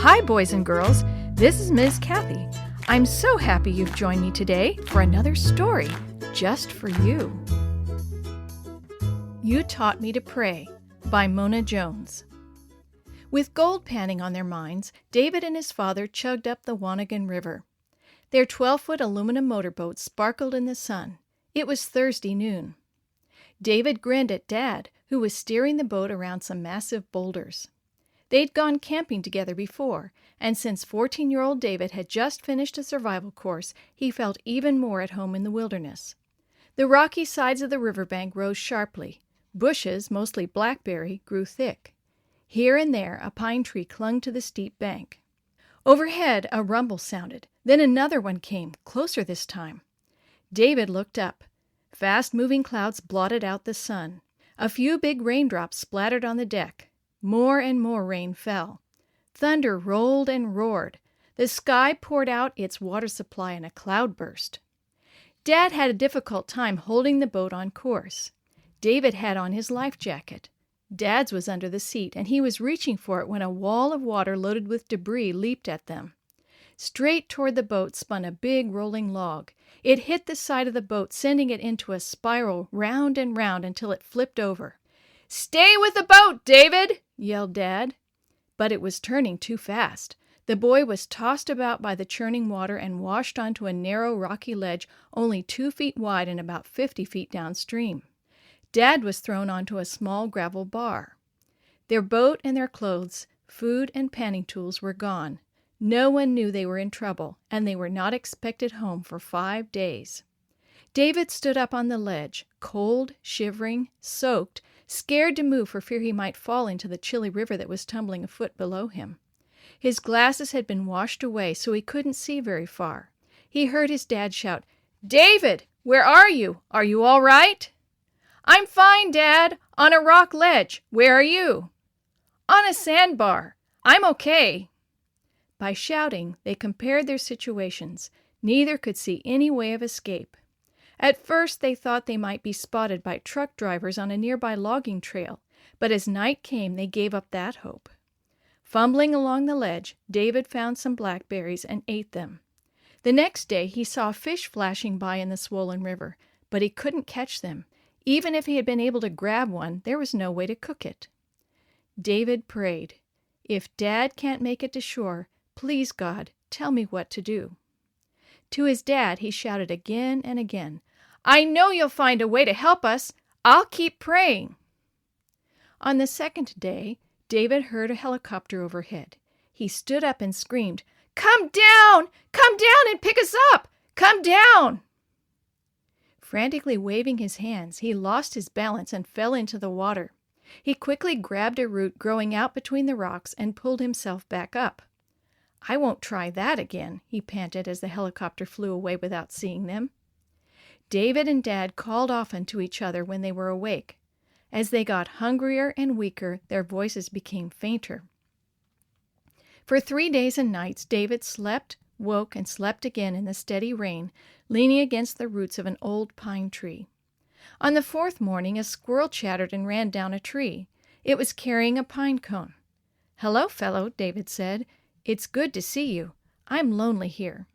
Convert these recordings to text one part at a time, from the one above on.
Hi, boys and girls. This is Ms. Kathy. I'm so happy you've joined me today for another story just for you. You Taught Me to Pray by Mona Jones. With gold panning on their minds, David and his father chugged up the Wanagon River. Their 12-foot aluminum motorboat sparkled in the sun. It was Thursday noon. David grinned at Dad, who was steering the boat around some massive boulders. They'd gone camping together before, and since 14-year-old David had just finished a survival course, he felt even more at home in the wilderness. The rocky sides of the riverbank rose sharply. Bushes, mostly blackberry, grew thick. Here and there a pine tree clung to the steep bank. Overhead a rumble sounded. Then another one came, closer this time. David looked up. Fast-moving clouds blotted out the sun. A few big raindrops splattered on the deck. More and more rain fell. Thunder rolled and roared. The sky poured out its water supply in a cloudburst. Dad had a difficult time holding the boat on course. David had on his life jacket. Dad's was under the seat, and he was reaching for it when a wall of water loaded with debris leaped at them. Straight toward the boat spun a big rolling log. It hit the side of the boat, sending it into a spiral round and round until it flipped over. "Stay with the boat, David!" yelled Dad. But it was turning too fast. The boy was tossed about by the churning water and washed onto a narrow rocky ledge only 2 feet wide and about 50 feet downstream. Dad was thrown onto a small gravel bar. Their boat and their clothes, food and panning tools were gone. No one knew they were in trouble, and they were not expected home for 5 days. David stood up on the ledge, cold, shivering, soaked, scared to move for fear he might fall into the chilly river that was tumbling a foot below him. His glasses had been washed away, so he couldn't see very far. He heard his dad shout, "David, where are you? Are you all right?" "I'm fine, Dad. On a rock ledge. Where are you?" "On a sandbar. I'm okay." By shouting, they compared their situations. Neither could see any way of escape. At first they thought they might be spotted by truck drivers on a nearby logging trail, but as night came they gave up that hope. Fumbling along the ledge, David found some blackberries and ate them. The next day he saw fish flashing by in the swollen river, but he couldn't catch them. Even if he had been able to grab one, there was no way to cook it. David prayed, "If Dad can't make it to shore, please, God, tell me what to do." To his dad he shouted again and again, "I know you'll find a way to help us. I'll keep praying." On the second day, David heard a helicopter overhead. He stood up and screamed, "Come down! Come down and pick us up! Come down!" Frantically waving his hands, he lost his balance and fell into the water. He quickly grabbed a root growing out between the rocks and pulled himself back up. "I won't try that again," he panted as the helicopter flew away without seeing them. David and Dad called often to each other when they were awake. As they got hungrier and weaker, their voices became fainter. For 3 days and nights, David slept, woke, and slept again in the steady rain, leaning against the roots of an old pine tree. On the 4th morning, a squirrel chattered and ran down a tree. It was carrying a pine cone. "Hello, fellow," David said. "It's good to see you. I'm lonely here."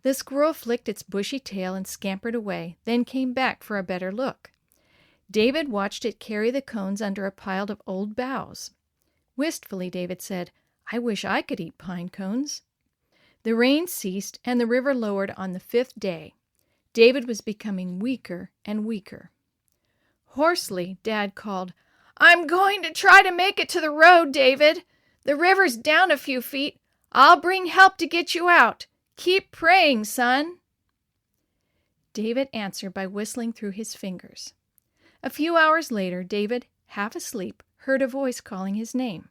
The squirrel flicked its bushy tail and scampered away, then came back for a better look. David watched it carry the cones under a pile of old boughs. Wistfully, David said, "I wish I could eat pine cones." The rain ceased, and the river lowered on the 5th day. David was becoming weaker and weaker. Hoarsely, Dad called, "I'm going to try to make it to the road, David. The river's down a few feet. I'll bring help to get you out. Keep praying, son." David answered by whistling through his fingers. A few hours later, David, half asleep, heard a voice calling his name.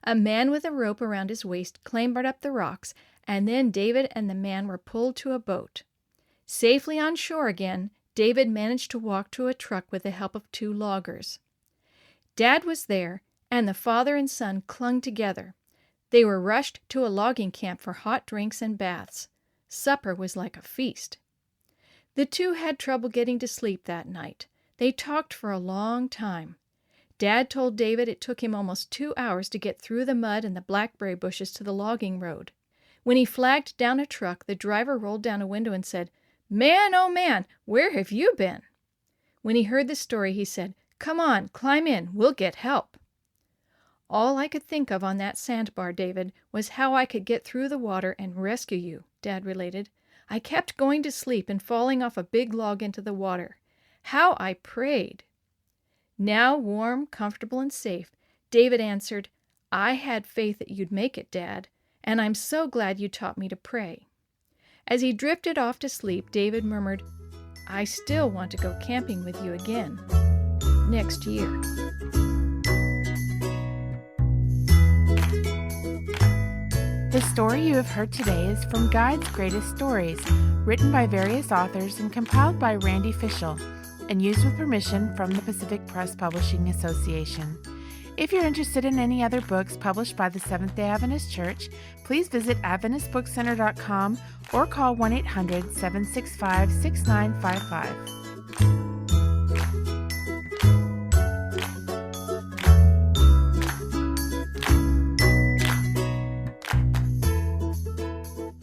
A man with a rope around his waist clambered up the rocks, and then David and the man were pulled to a boat. Safely on shore again, David managed to walk to a truck with the help of 2 loggers. Dad was there, and the father and son clung together. They were rushed to a logging camp for hot drinks and baths. Supper was like a feast. The two had trouble getting to sleep that night. They talked for a long time. Dad told David it took him almost 2 hours to get through the mud and the blackberry bushes to the logging road. When he flagged down a truck, the driver rolled down a window and said, "Man, oh man, where have you been?" When he heard the story, he said, "Come on, climb in, we'll get help." "All I could think of on that sandbar, David, was how I could get through the water and rescue you," Dad related. "I kept going to sleep and falling off a big log into the water. How I prayed." Now warm, comfortable, and safe, David answered, "I had faith that you'd make it, Dad, and I'm so glad you taught me to pray." As he drifted off to sleep, David murmured, "I still want to go camping with you again next year." The story you have heard today is from Guide's Greatest Stories, written by various authors and compiled by Randy Fischel, and used with permission from the Pacific Press Publishing Association. If you're interested in any other books published by the Seventh-day Adventist Church, please visit AdventistBookCenter.com or call 1-800-765-6955.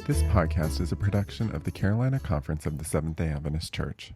This podcast is a production of the Carolina Conference of the Seventh-day Adventist Church.